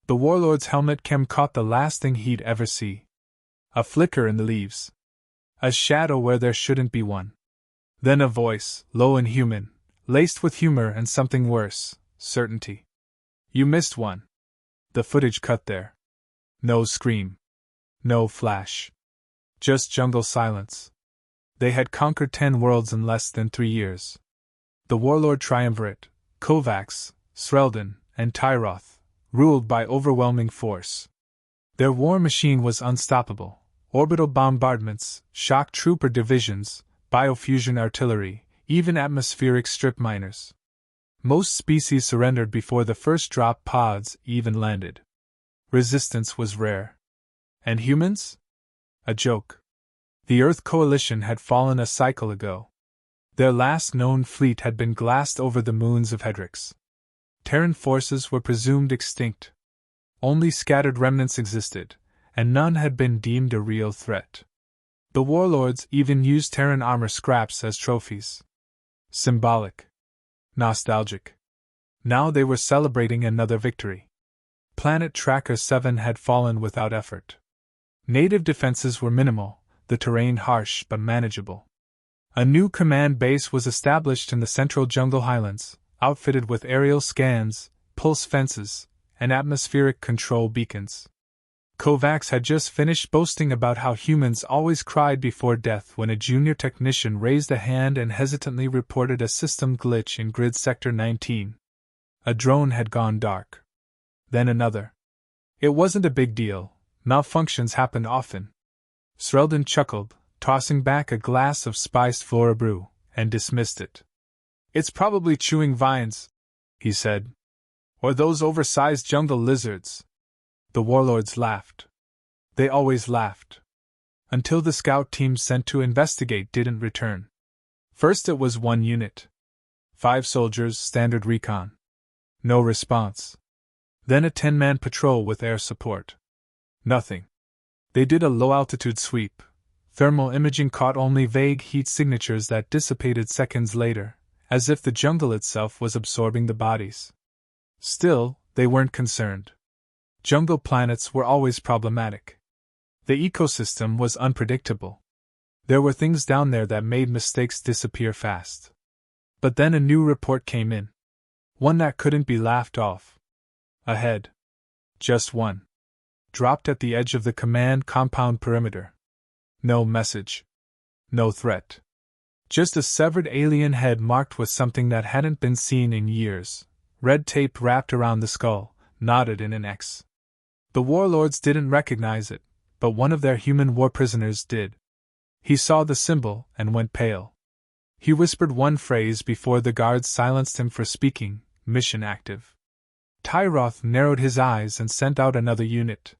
The Warlord's helmet cam caught the last thing he'd ever see. A flicker in the leaves. A shadow where there shouldn't be one. Then a voice, low and human, laced with humor and something worse, certainty. You missed one. The footage cut there. No scream. No flash. Just jungle silence. They had conquered 10 worlds in less than 3 years. The Warlord Triumvirate, Kovacs, Sreldon, and Tyroth, ruled by overwhelming force. Their war machine was unstoppable. Orbital bombardments, shock trooper divisions, biofusion artillery, even atmospheric strip miners. Most species surrendered before the first drop pods even landed. Resistance was rare. And humans? A joke. The Earth Coalition had fallen a cycle ago. Their last known fleet had been glassed over the moons of Hedrix. Terran forces were presumed extinct. Only scattered remnants existed, and none had been deemed a real threat. The Warlords even used Terran armor scraps as trophies. Symbolic. Nostalgic. Now they were celebrating another victory. Planet Tracker 7 had fallen without effort. Native defenses were minimal, the terrain harsh but manageable. A new command base was established in the central jungle highlands, outfitted with aerial scans, pulse fences, and atmospheric control beacons. Kovacs had just finished boasting about how humans always cried before death when a junior technician raised a hand and hesitantly reported a system glitch in Grid Sector 19. A drone had gone dark. Then another. It wasn't a big deal, malfunctions happened often. Sreldon chuckled, tossing back a glass of spiced Flora brew, and dismissed it. It's probably chewing vines, he said. Or those oversized jungle lizards. The Warlords laughed. They always laughed. Until the scout team sent to investigate didn't return. First it was 1 unit. 5 soldiers, standard recon. No response. Then a 10-man patrol with air support. Nothing. They did a low-altitude sweep. Thermal imaging caught only vague heat signatures that dissipated seconds later, as if the jungle itself was absorbing the bodies. Still, they weren't concerned. Jungle planets were always problematic. The ecosystem was unpredictable. There were things down there that made mistakes disappear fast. But then a new report came in. One that couldn't be laughed off. Ahead. Just one. Dropped at the edge of the command compound perimeter. No message. No threat. Just a severed alien head marked with something that hadn't been seen in years. Red tape wrapped around the skull, knotted in an X. The Warlords didn't recognize it, but one of their human war prisoners did. He saw the symbol and went pale. He whispered one phrase before the guards silenced him for speaking, mission active. Tyroth narrowed his eyes and sent out another unit.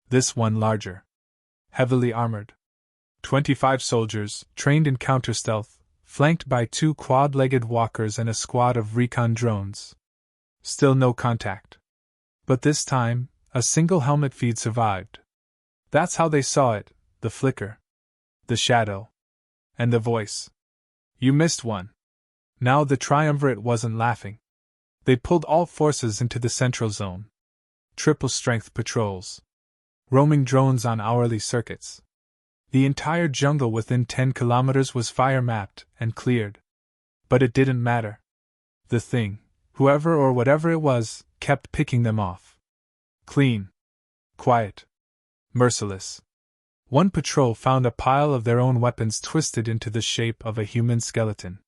This one larger. Heavily armored. 25 soldiers, trained in counter-stealth, flanked by 2 quad-legged walkers and a squad of recon drones. Still no contact. But this time, a single helmet feed survived. That's how they saw it, the flicker. The shadow. And the voice. You missed one. Now the Triumvirate wasn't laughing. They pulled all forces into the central zone. Triple-strength patrols. Roaming drones on hourly circuits. The entire jungle within 10 kilometers was fire-mapped and cleared. But it didn't matter. The thing, whoever or whatever it was, kept picking them off. Clean. Quiet. Merciless. One patrol found a pile of their own weapons twisted into the shape of a human skeleton.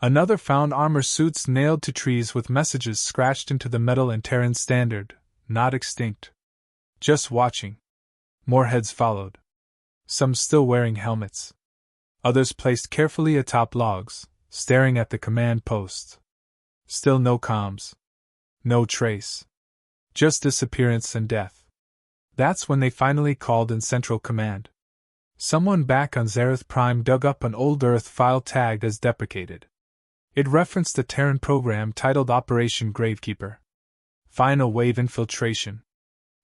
Another found armor suits nailed to trees with messages scratched into the metal and Terran standard, not extinct. Just watching. More heads followed. Some still wearing helmets. Others placed carefully atop logs, staring at the command post. Still no comms. No trace. Just disappearance and death. That's when they finally called in Central Command. Someone back on Zareth Prime dug up an old Earth file tagged as deprecated. It referenced a Terran program titled Operation Gravekeeper. Final wave infiltration.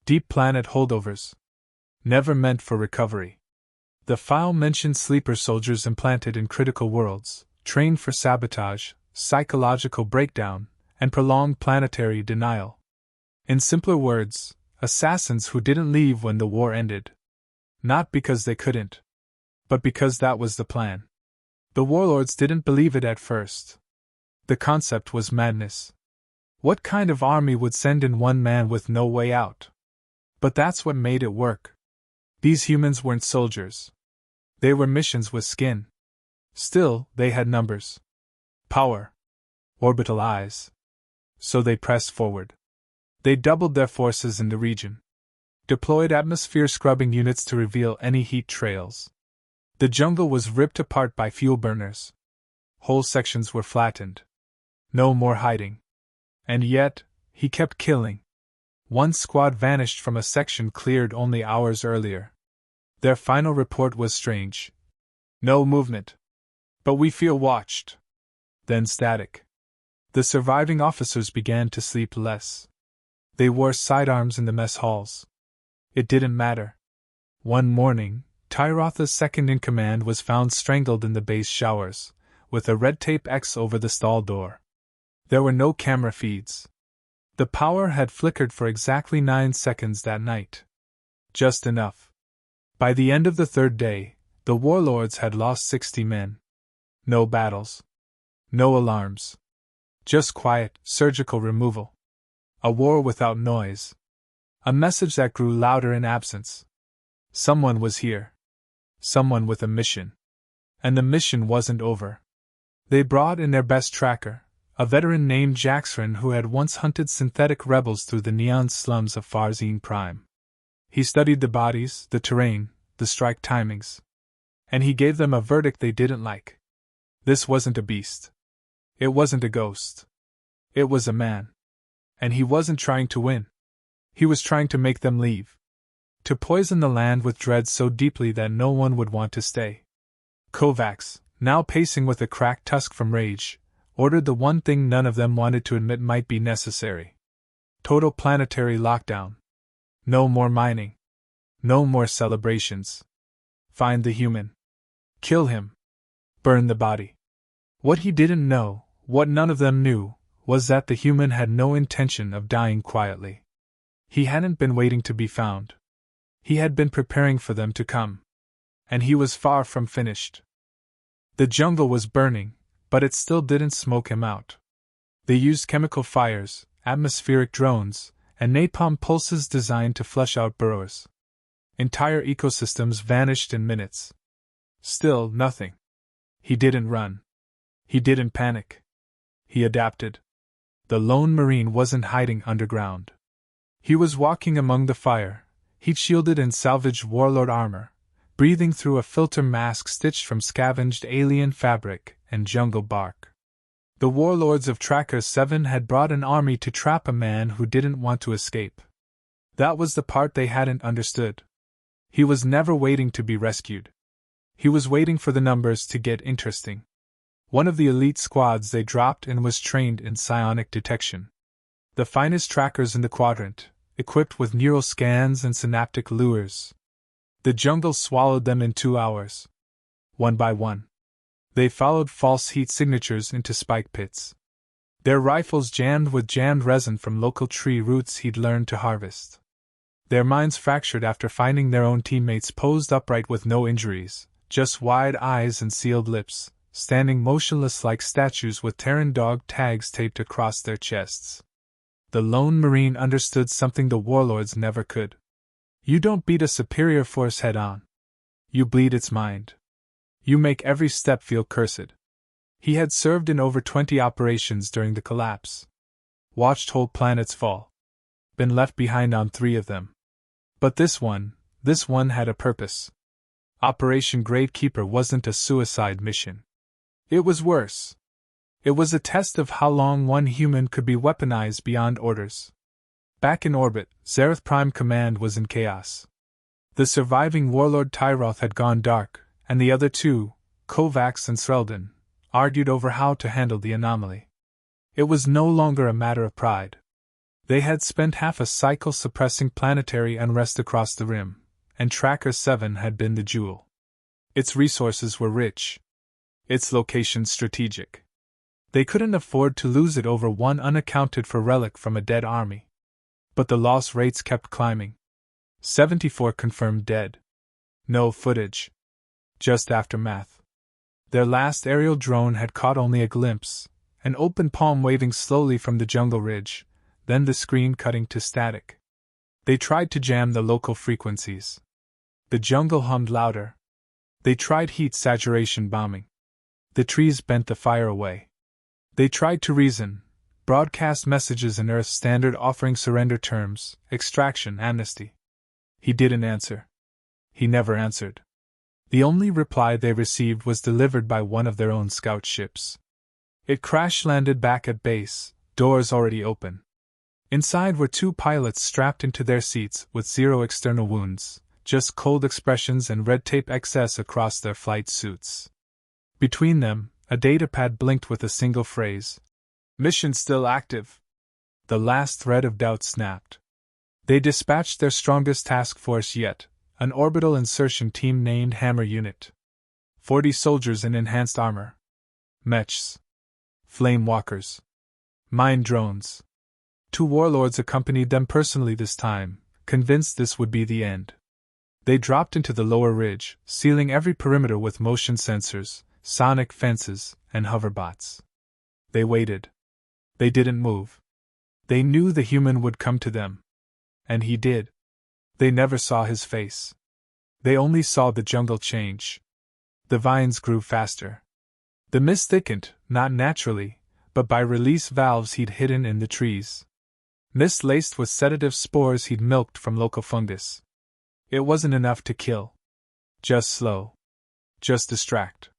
Deep planet holdovers. Never meant for recovery. The file mentioned sleeper soldiers implanted in critical worlds, trained for sabotage, psychological breakdown, and prolonged planetary denial. In simpler words, assassins who didn't leave when the war ended. Not because they couldn't, but because that was the plan. The warlords didn't believe it at first. The concept was madness. What kind of army would send in one man with no way out? But that's what made it work. These humans weren't soldiers. They were missions with skin. Still, they had numbers, power, orbital eyes. So they pressed forward. They doubled their forces in the region. Deployed atmosphere scrubbing units to reveal any heat trails. The jungle was ripped apart by fuel burners. Whole sections were flattened. No more hiding. And yet, he kept killing. One squad vanished from a section cleared only hours earlier. Their final report was strange. No movement. But we feel watched. Then static. The surviving officers began to sleep less. They wore sidearms in the mess halls. It didn't matter. One morning, Tyrotha's second-in-command was found strangled in the base showers, with a red tape X over the stall door. There were no camera feeds. The power had flickered for exactly 9 seconds that night. Just enough. By the end of the third day, the warlords had lost 60 men. No battles. No alarms. Just quiet, surgical removal. A war without noise. A message that grew louder in absence. Someone was here. Someone with a mission. And the mission wasn't over. They brought in their best tracker, a veteran named Jackson who had once hunted synthetic rebels through the neon slums of Farzine Prime. He studied the bodies, the terrain, the strike timings. And he gave them a verdict they didn't like. This wasn't a beast. It wasn't a ghost. It was a man. And he wasn't trying to win. He was trying to make them leave. To poison the land with dread so deeply that no one would want to stay. Kovacs, now pacing with a cracked tusk from rage, ordered the one thing none of them wanted to admit might be necessary. Total planetary lockdown. No more mining. No more celebrations. Find the human. Kill him. Burn the body. What he didn't know, what none of them knew, was that the human had no intention of dying quietly. He hadn't been waiting to be found. He had been preparing for them to come. And he was far from finished. The jungle was burning, but it still didn't smoke him out. They used chemical fires, atmospheric drones, and napalm pulses designed to flush out burrows. Entire ecosystems vanished in minutes. Still nothing. He didn't run. He didn't panic. He adapted. The lone Marine wasn't hiding underground. He was walking among the fire, heat-shielded in salvaged warlord armor, breathing through a filter mask stitched from scavenged alien fabric and jungle bark. The warlords of Tracker 7 had brought an army to trap a man who didn't want to escape. That was the part they hadn't understood. He was never waiting to be rescued. He was waiting for the numbers to get interesting. One of the elite squads they dropped in was trained in psionic detection. The finest trackers in the quadrant, equipped with neural scans and synaptic lures. The jungle swallowed them in 2 hours. One by one. They followed false heat signatures into spike pits. Their rifles jammed with jammed resin from local tree roots he'd learned to harvest. Their minds fractured after finding their own teammates posed upright with no injuries, just wide eyes and sealed lips, standing motionless like statues with Terran dog tags taped across their chests. The lone Marine understood something the warlords never could. You don't beat a superior force head-on. You bleed its mind. You make every step feel cursed. He had served in over 20 operations during the collapse. Watched whole planets fall. Been left behind on 3 of them. But this one had a purpose. Operation Gravekeeper wasn't a suicide mission. It was worse. It was a test of how long one human could be weaponized beyond orders. Back in orbit, Zareth Prime Command was in chaos. The surviving warlord Tyroth had gone dark, and the other 2, Kovacs and Sreldon, argued over how to handle the anomaly. It was no longer a matter of pride. They had spent half a cycle suppressing planetary unrest across the rim, and Tracker 7 had been the jewel. Its resources were rich. Its location strategic. They couldn't afford to lose it over one unaccounted-for relic from a dead army. But the loss rates kept climbing. 74 confirmed dead. No footage. Just aftermath. Their last aerial drone had caught only a glimpse, an open palm waving slowly from the jungle ridge, then the screen cutting to static. They tried to jam the local frequencies. The jungle hummed louder. They tried heat saturation bombing. The trees bent the fire away. They tried to reason, broadcast messages in Earth standard offering surrender terms, extraction, amnesty. He didn't answer. He never answered. The only reply they received was delivered by one of their own scout ships. It crash-landed back at base, doors already open. Inside were two pilots strapped into their seats with zero external wounds, just cold expressions and red tape excess across their flight suits. Between them, a datapad blinked with a single phrase. Mission still active. The last thread of doubt snapped. They dispatched their strongest task force yet, an orbital insertion team named Hammer Unit. 40 soldiers in enhanced armor. Mechs. Flame walkers. Mine drones. 2 warlords accompanied them personally this time, convinced this would be the end. They dropped into the lower ridge, sealing every perimeter with motion sensors, sonic fences, and hoverbots. They waited. They didn't move. They knew the human would come to them. And he did. They never saw his face. They only saw the jungle change. The vines grew faster. The mist thickened, not naturally, but by release valves he'd hidden in the trees. Mist laced with sedative spores he'd milked from local fungus. It wasn't enough to kill. Just slow. Just distract.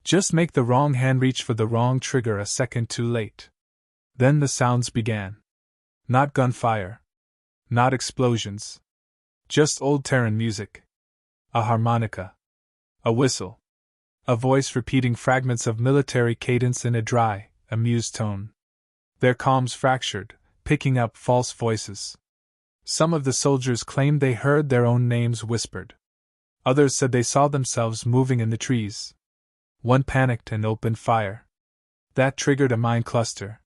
Just make the wrong hand reach for the wrong trigger a second too late. Then the sounds began. Not gunfire. Not explosions. Just old Terran music. A harmonica. A whistle. A voice repeating fragments of military cadence in a dry, amused tone. Their calms fractured, picking up false voices. Some of the soldiers claimed they heard their own names whispered. Others said they saw themselves moving in the trees. One panicked and opened fire. That triggered a mine cluster.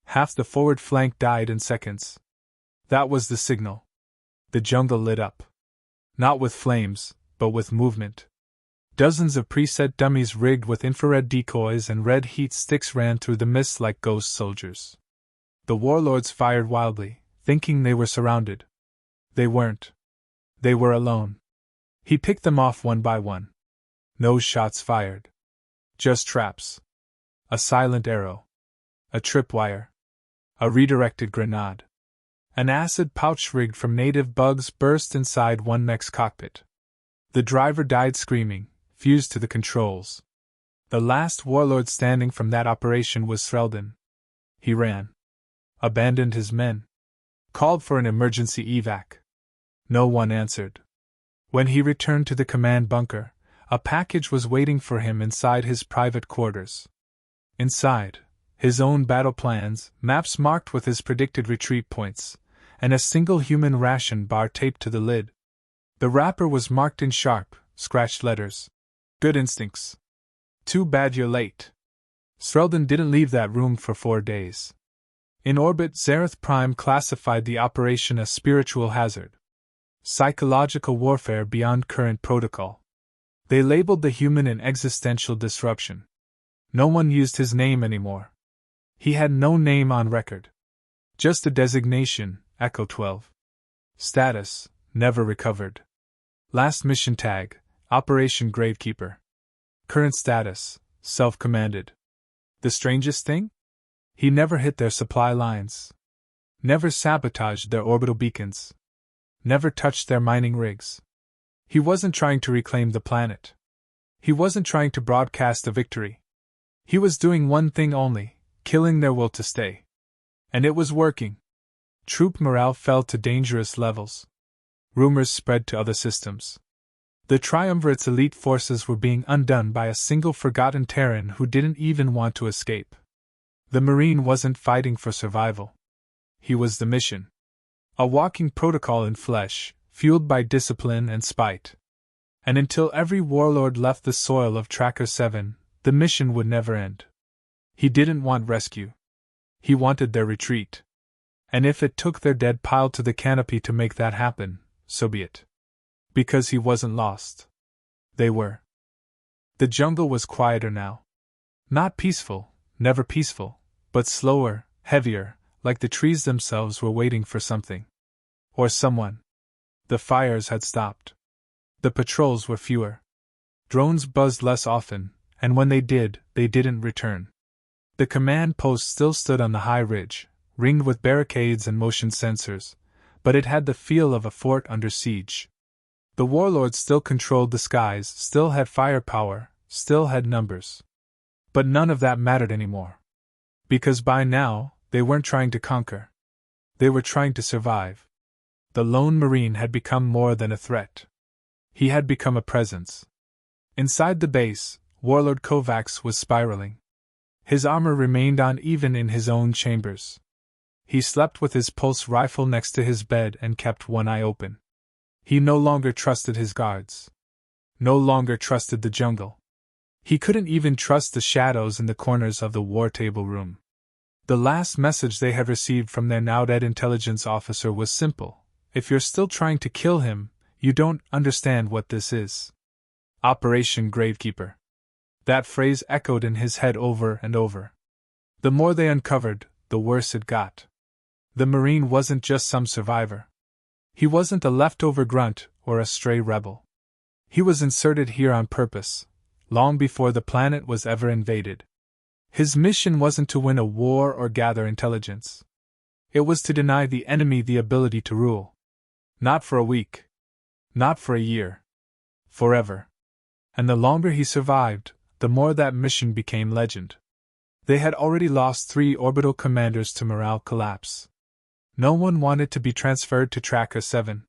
Half the forward flank died in seconds. That was the signal. The jungle lit up. Not with flames, but with movement. Dozens of preset dummies rigged with infrared decoys and red heat sticks ran through the mist like ghost soldiers. The warlords fired wildly, thinking they were surrounded. They weren't. They were alone. He picked them off one by one. No shots fired. Just traps. A silent arrow. A tripwire. A redirected grenade. An acid pouch rigged from native bugs burst inside one mech's cockpit. The driver died screaming, fused to the controls. The last warlord standing from that operation was Sreldon. He ran. Abandoned his men. Called for an emergency evac. No one answered. When he returned to the command bunker, a package was waiting for him inside his private quarters. Inside, his own battle plans, maps marked with his predicted retreat points, and a single human ration bar taped to the lid. The wrapper was marked in sharp, scratched letters. Good instincts. Too bad you're late. Sreldon didn't leave that room for 4 days. In orbit, Zareth Prime classified the operation a spiritual hazard. Psychological warfare beyond current protocol. They labeled the human an existential disruption. No one used his name anymore. He had no name on record. Just a designation, Echo 12. Status, never recovered. Last mission tag, Operation Gravekeeper. Current status, self-commanded. The strangest thing? He never hit their supply lines. Never sabotaged their orbital beacons. Never touched their mining rigs. He wasn't trying to reclaim the planet. He wasn't trying to broadcast a victory. He was doing one thing only, killing their will to stay. And it was working. Troop morale fell to dangerous levels. Rumors spread to other systems. The Triumvirate's elite forces were being undone by a single forgotten Terran who didn't even want to escape. The Marine wasn't fighting for survival. He was the mission. A walking protocol in flesh, fueled by discipline and spite. And until every warlord left the soil of Tracker 7, the mission would never end. He didn't want rescue. He wanted their retreat. And if it took their dead pile to the canopy to make that happen, so be it. Because he wasn't lost. They were. The jungle was quieter now. Not peaceful, never peaceful, but slower, heavier, like the trees themselves were waiting for something. Or someone. The fires had stopped. The patrols were fewer. Drones buzzed less often, and when they did, they didn't return. The command post still stood on the high ridge, ringed with barricades and motion sensors, but it had the feel of a fort under siege. The Warlords still controlled the skies, still had firepower, still had numbers. But none of that mattered anymore. Because by now, they weren't trying to conquer. They were trying to survive. The lone Marine had become more than a threat. He had become a presence. Inside the base, Warlord Kovacs was spiraling. His armor remained on even in his own chambers. He slept with his pulse rifle next to his bed and kept one eye open. He no longer trusted his guards. No longer trusted the jungle. He couldn't even trust the shadows in the corners of the war table room. The last message they had received from their now-dead intelligence officer was simple. If you're still trying to kill him, you don't understand what this is. Operation Gravekeeper. That phrase echoed in his head over and over. The more they uncovered, the worse it got. The Marine wasn't just some survivor. He wasn't a leftover grunt or a stray rebel. He was inserted here on purpose, long before the planet was ever invaded. His mission wasn't to win a war or gather intelligence. It was to deny the enemy the ability to rule. Not for a week. Not for a year. Forever. And the longer he survived, the more that mission became legend. They had already lost 3 orbital commanders to morale collapse. No one wanted to be transferred to Tracker 7.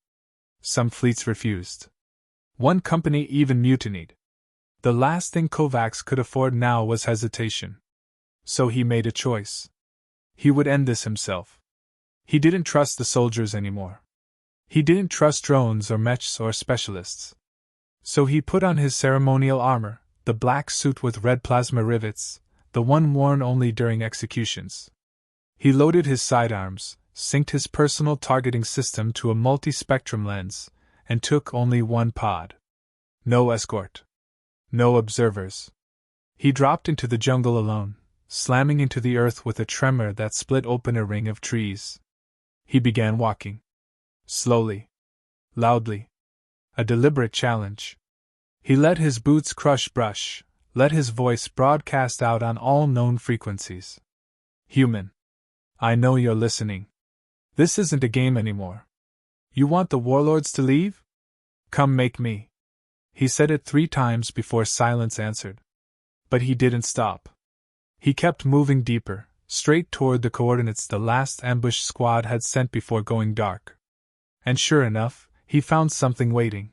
Some fleets refused. One company even mutinied. The last thing Kovacs could afford now was hesitation. So he made a choice. He would end this himself. He didn't trust the soldiers anymore. He didn't trust drones or mechs or specialists. So he put on his ceremonial armor, the black suit with red plasma rivets, the one worn only during executions. He loaded his sidearms, synced his personal targeting system to a multi-spectrum lens, and took only one pod. No escort. No observers. He dropped into the jungle alone, slamming into the earth with a tremor that split open a ring of trees. He began walking. Slowly. Loudly. A deliberate challenge. He let his boots crush brush, let his voice broadcast out on all known frequencies. Human. I know you're listening. This isn't a game anymore. You want the Warlords to leave? Come make me. He said it 3 times before silence answered. But he didn't stop. He kept moving deeper, straight toward the coordinates the last ambush squad had sent before going dark. And sure enough, he found something waiting.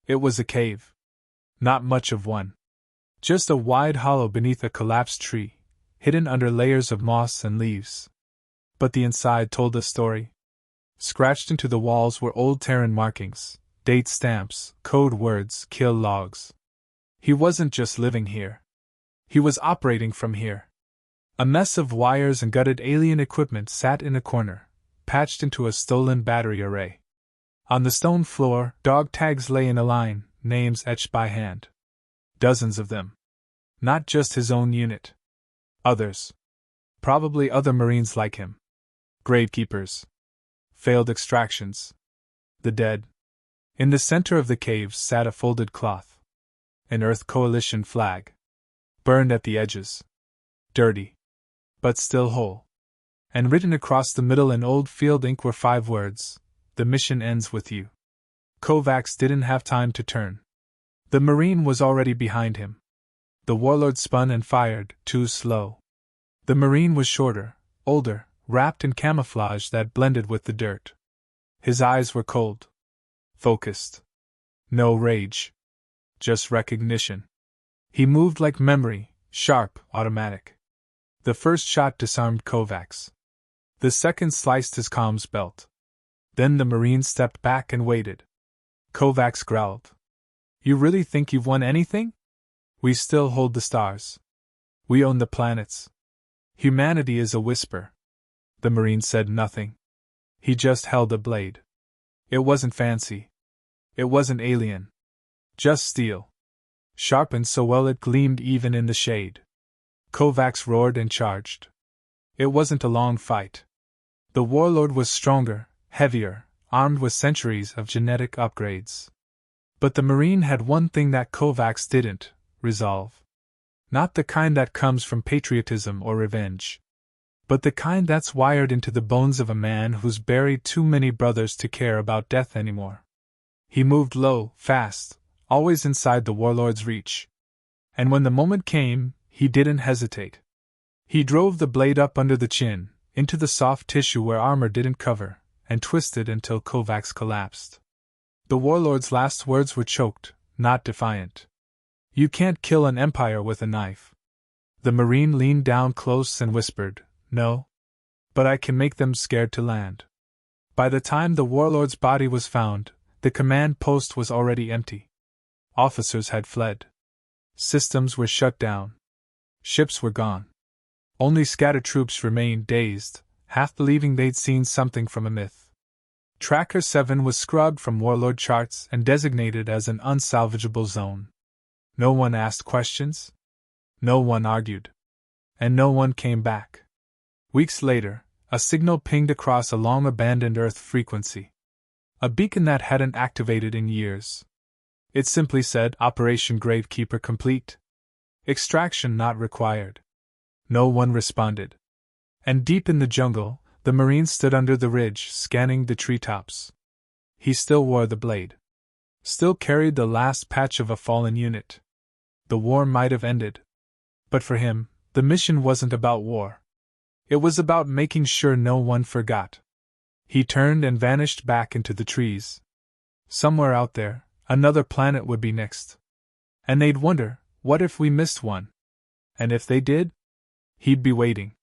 It was a cave. Not much of one. Just a wide hollow beneath a collapsed tree, hidden under layers of moss and leaves. But the inside told a story. Scratched into the walls were old Terran markings, date stamps, code words, kill logs. He wasn't just living here. He was operating from here. A mess of wires and gutted alien equipment sat in a corner, patched into a stolen battery array. On the stone floor, dog tags lay in a line, names etched by hand. Dozens of them. Not just his own unit. Others. Probably other Marines like him. Gravekeepers. Failed extractions. The dead. In the center of the cave sat a folded cloth. An Earth Coalition flag. Burned at the edges. Dirty. But still whole. And written across the middle in old field ink were 5 words. The mission ends with you. Kovacs didn't have time to turn. The Marine was already behind him. The Warlord spun and fired, too slow. The Marine was shorter, older, wrapped in camouflage that blended with the dirt. His eyes were cold. Focused. No rage. Just recognition. He moved like memory, sharp, automatic. The first shot disarmed Kovacs. The second sliced his comms belt. Then the Marine stepped back and waited. Kovacs growled. You really think you've won anything? We still hold the stars. We own the planets. Humanity is a whisper. The Marine said nothing. He just held a blade. It wasn't fancy. It wasn't alien. Just steel. Sharpened so well it gleamed even in the shade. Kovacs roared and charged. It wasn't a long fight. The Warlord was stronger, heavier, armed with centuries of genetic upgrades. But the Marine had one thing that Kovacs didn't: resolve. Not the kind that comes from patriotism or revenge, but the kind that's wired into the bones of a man who's buried too many brothers to care about death anymore. He moved low, fast, always inside the Warlord's reach. And when the moment came, he didn't hesitate. He drove the blade up under the chin, into the soft tissue where armor didn't cover, and twisted until Kovacs collapsed. The Warlord's last words were choked, not defiant. "You can't kill an empire with a knife." The Marine leaned down close and whispered, "No. But I can make them scared to land." By the time the Warlord's body was found, the command post was already empty. Officers had fled. Systems were shut down. Ships were gone. Only scattered troops remained, dazed, half believing they'd seen something from a myth. Tracker 7 was scrubbed from Warlord charts and designated as an unsalvageable zone. No one asked questions. No one argued. And no one came back. Weeks later, a signal pinged across a long-abandoned Earth frequency. A beacon that hadn't activated in years. It simply said, "Operation Gravekeeper complete. Extraction not required." No one responded. And deep in the jungle, the Marine stood under the ridge, scanning the treetops. He still wore the blade. Still carried the last patch of a fallen unit. The war might have ended. But for him, the mission wasn't about war. It was about making sure no one forgot. He turned and vanished back into the trees. Somewhere out there, another planet would be next. And they'd wonder, what if we missed one? And if they did? He'd be waiting.